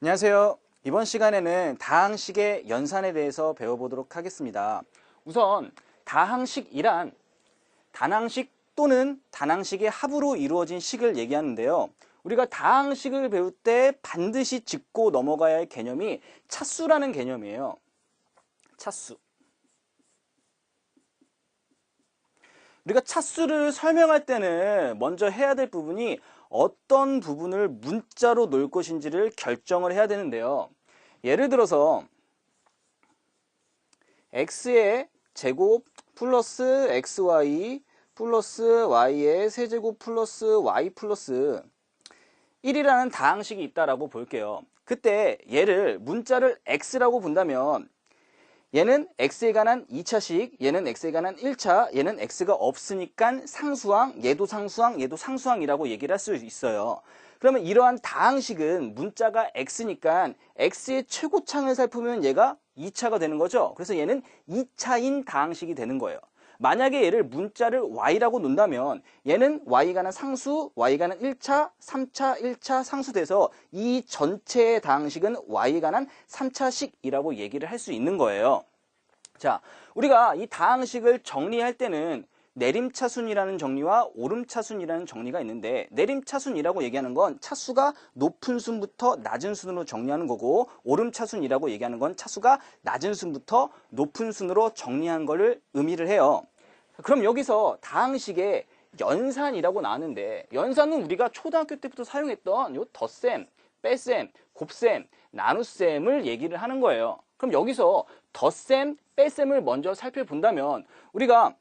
안녕하세요. 이번 시간에는 다항식의 연산에 대해서 배워보도록 하겠습니다. 우선 다항식이란 단항식 또는 단항식의 합으로 이루어진 식을 얘기하는데요. 우리가 다항식을 배울 때 반드시 짚고 넘어가야 할 개념이 차수라는 개념이에요. 차수. 우리가 차수를 설명할 때는 먼저 해야 될 부분이 어떤 부분을 문자로 놓을 것인지를 결정을 해야 되는데요. 예를 들어서 x의 제곱 플러스 xy 플러스 y의 세제곱 플러스 y 플러스 1이라는 다항식이 있다라고 볼게요. 그때 얘를 문자를 x라고 본다면 얘는 x에 관한 2차식, 얘는 x에 관한 1차, 얘는 x가 없으니까 상수항, 얘도 상수항, 얘도 상수항이라고 얘기를 할 수 있어요. 그러면 이러한 다항식은 문자가 x니까 x의 최고창을 살피면 얘가 2차가 되는 거죠. 그래서 얘는 2차인 다항식이 되는 거예요. 만약에 얘를 문자를 y라고 놓는다면 얘는 y에 관한 상수, y에 관한 1차, 3차, 1차 상수돼서 이 전체의 다항식은 y에 관한 3차식이라고 얘기를 할 수 있는 거예요. 자, 우리가 이 다항식을 정리할 때는 내림차순이라는 정리와 오름차순이라는 정리가 있는데, 내림차순이라고 얘기하는 건 차수가 높은 순부터 낮은 순으로 정리하는 거고, 오름차순이라고 얘기하는 건 차수가 낮은 순부터 높은 순으로 정리한 거를 의미를 해요. 그럼 여기서 다항식의 연산이라고 나왔는데, 연산은 우리가 초등학교 때부터 사용했던 요 덧셈, 뺄셈, 곱셈, 나눗셈을 얘기를 하는 거예요. 그럼 여기서 덧셈, 뺄셈을 먼저 살펴본다면 우리가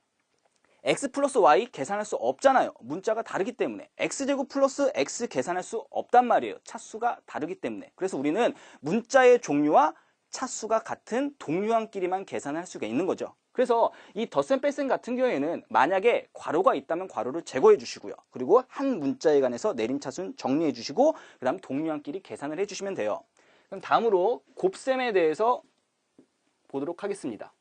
x 플러스 y 계산할 수 없잖아요. 문자가 다르기 때문에. x제곱 플러스 x 계산할 수 없단 말이에요. 차수가 다르기 때문에. 그래서 우리는 문자의 종류와 차수가 같은 동류항끼리만 계산할 수가 있는 거죠. 그래서 이 덧셈 뺄셈 같은 경우에는 만약에 괄호가 있다면 괄호를 제거해 주시고요. 그리고 한 문자에 관해서 내림차순 정리해 주시고 그 다음 동류항끼리 계산을 해주시면 돼요. 그럼 다음으로 곱셈에 대해서 보도록 하겠습니다.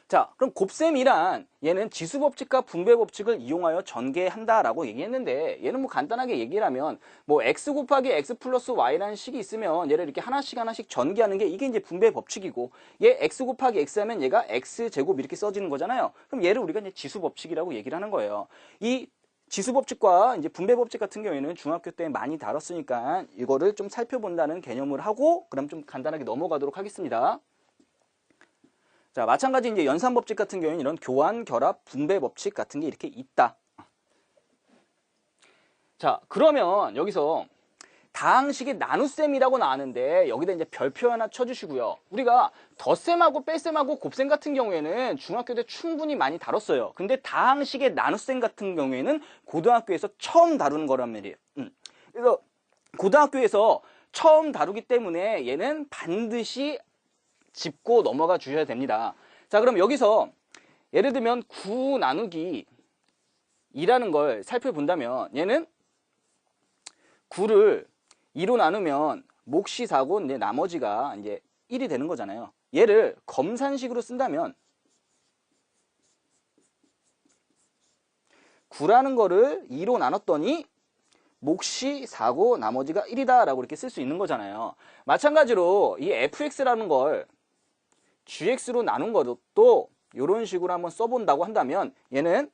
자, 그럼 곱셈이란 얘는 지수법칙과 분배법칙을 이용하여 전개한다라고 얘기했는데, 얘는 뭐 간단하게 얘기를 하면 뭐 x 곱하기 x 플러스 y라는 식이 있으면 얘를 이렇게 하나씩 전개하는 게 이게 이제 분배법칙이고, 얘 x 곱하기 x 하면 얘가 x 제곱 이렇게 써지는 거잖아요. 그럼 얘를 우리가 이제 지수법칙이라고 얘기를 하는 거예요. 이 지수법칙과 이제 분배법칙 같은 경우에는 중학교 때 많이 다뤘으니까 이거를 좀 살펴본다는 개념을 하고 그럼 좀 간단하게 넘어가도록 하겠습니다. 자, 마찬가지 이제 연산법칙 같은 경우에는 이런 교환, 결합, 분배 법칙 같은 게 이렇게 있다. 자, 그러면 여기서 다항식의 나눗셈이라고 나왔는데 여기다 이제 별표 하나 쳐주시고요. 우리가 덧셈하고 뺄셈하고 곱셈 같은 경우에는 중학교 때 충분히 많이 다뤘어요. 근데 다항식의 나눗셈 같은 경우에는 고등학교에서 처음 다루는 거란 말이에요. 그래서 고등학교에서 처음 다루기 때문에 얘는 반드시 짚고 넘어가 주셔야 됩니다. 자, 그럼 여기서 예를 들면 9 나누기 2라는 걸 살펴본다면 얘는 9를 2로 나누면 몫이 4고 이제 나머지가 이제 1이 되는 거잖아요. 얘를 검산식으로 쓴다면 9라는 거를 2로 나눴더니 몫이 4고 나머지가 1이다 라고 이렇게 쓸 수 있는 거잖아요. 마찬가지로 이 fx라는 걸 gx로 나눈 것도 이런 식으로 한번 써본다고 한다면 얘는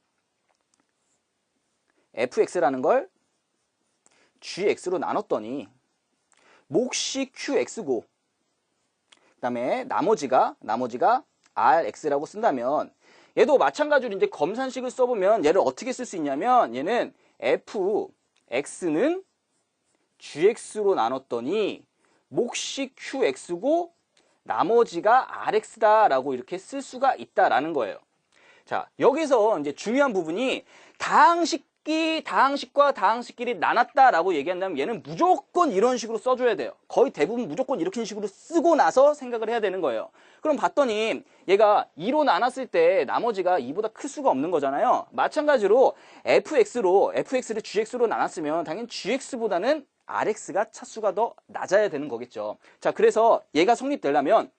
fx라는 걸 gx로 나눴더니 몫이 qx고 그 다음에 나머지가 rx라고 쓴다면 얘도 마찬가지로 이제 검산식을 써보면 얘를 어떻게 쓸 수 있냐면 얘는 fx는 gx로 나눴더니 몫이 qx고 나머지가 rx다 라고 이렇게 쓸 수가 있다라는 거예요. 자, 여기서 이제 중요한 부분이 다항식과 다항식끼리 나눴다 라고 얘기한다면 얘는 무조건 이런 식으로 써줘야 돼요. 거의 대부분 무조건 이렇게 식으로 쓰고 나서 생각을 해야 되는 거예요. 그럼 봤더니 얘가 2로 나눴을 때 나머지가 2보다 클 수가 없는 거잖아요. 마찬가지로 fx를 gx로 나눴으면 당연히 gx보다는 rx가 차수가 더 낮아야 되는 거겠죠. 자, 그래서 얘가 성립되려면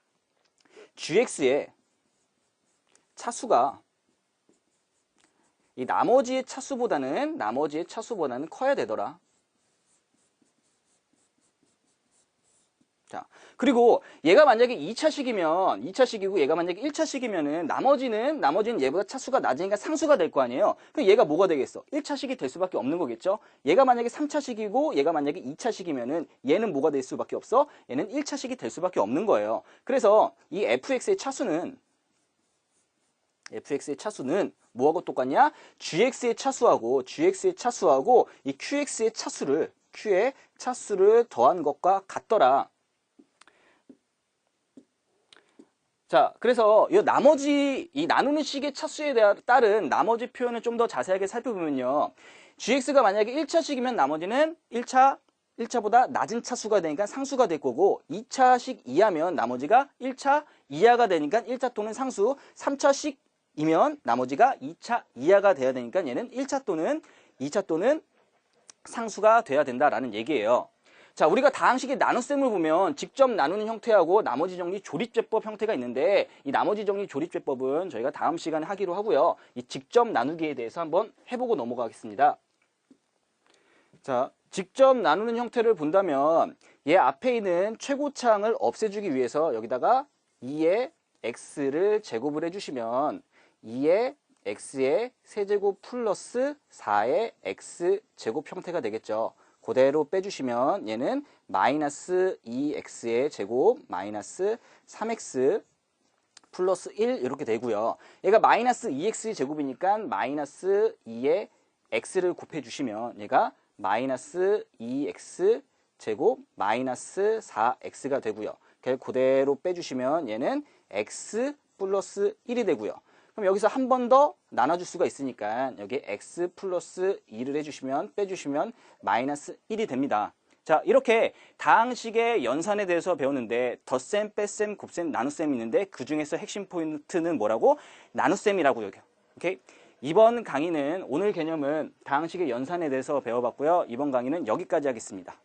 gx의 차수가 이 나머지의 차수보다는 커야 되더라. 그리고 얘가 만약에 2차식이고 얘가 만약에 1차식이면은 나머지는 얘보다 차수가 낮으니까 상수가 될 거 아니에요. 그럼 얘가 뭐가 되겠어? 1차식이 될 수밖에 없는 거겠죠. 얘가 만약에 3차식이고 얘가 만약에 2차식이면은 얘는 뭐가 될 수밖에 없어? 얘는 1차식이 될 수밖에 없는 거예요. 그래서 이 fx의 차수는 뭐하고 똑같냐? gx의 차수하고 이 qx의 차수를 더한 것과 같더라. 자, 그래서 이 나누는 식의 차수에 따른 나머지 표현을 좀 더 자세하게 살펴보면요. gx가 만약에 1차식이면 나머지는 1차보다 낮은 차수가 되니까 상수가 될 거고 2차식 이하면 나머지가 1차 이하가 되니까 1차 또는 상수, 3차식이면 나머지가 2차 이하가 돼야 되니까 얘는 1차 또는 2차 또는 상수가 돼야 된다라는 얘기예요. 자, 우리가 다항식의 나눗셈을 보면 직접 나누는 형태하고 나머지 정리 조립제법 형태가 있는데 이 나머지 정리 조립제법은 저희가 다음 시간에 하기로 하고요. 이 직접 나누기에 대해서 한번 해보고 넘어가겠습니다. 자, 직접 나누는 형태를 본다면 얘 앞에 있는 최고차항을 없애주기 위해서 여기다가 2의 x를 제곱을 해주시면 2의 x의 세제곱 플러스 4의 x제곱 형태가 되겠죠. 그대로 빼주시면 얘는 마이너스 2x의 제곱 마이너스 3x 플러스 1 이렇게 되고요. 얘가 마이너스 2x 제곱이니까 마이너스 2의 x를 곱해주시면 얘가 마이너스 2x 제곱 마이너스 4x가 되고요. 그대로 빼주시면 얘는 x 플러스 1이 되고요. 그럼 여기서 한 번 더 나눠줄 수가 있으니까 여기 x 플러스 2를 해주시면 빼주시면 마이너스 1이 됩니다. 자, 이렇게 다항식의 연산에 대해서 배웠는데 덧셈, 뺄셈, 곱셈, 나눗셈이 있는데 그 중에서 핵심 포인트는 뭐라고? 나눗셈이라고 여겨요. 오케이? 이번 강의는 오늘 개념은 다항식의 연산에 대해서 배워봤고요. 이번 강의는 여기까지 하겠습니다.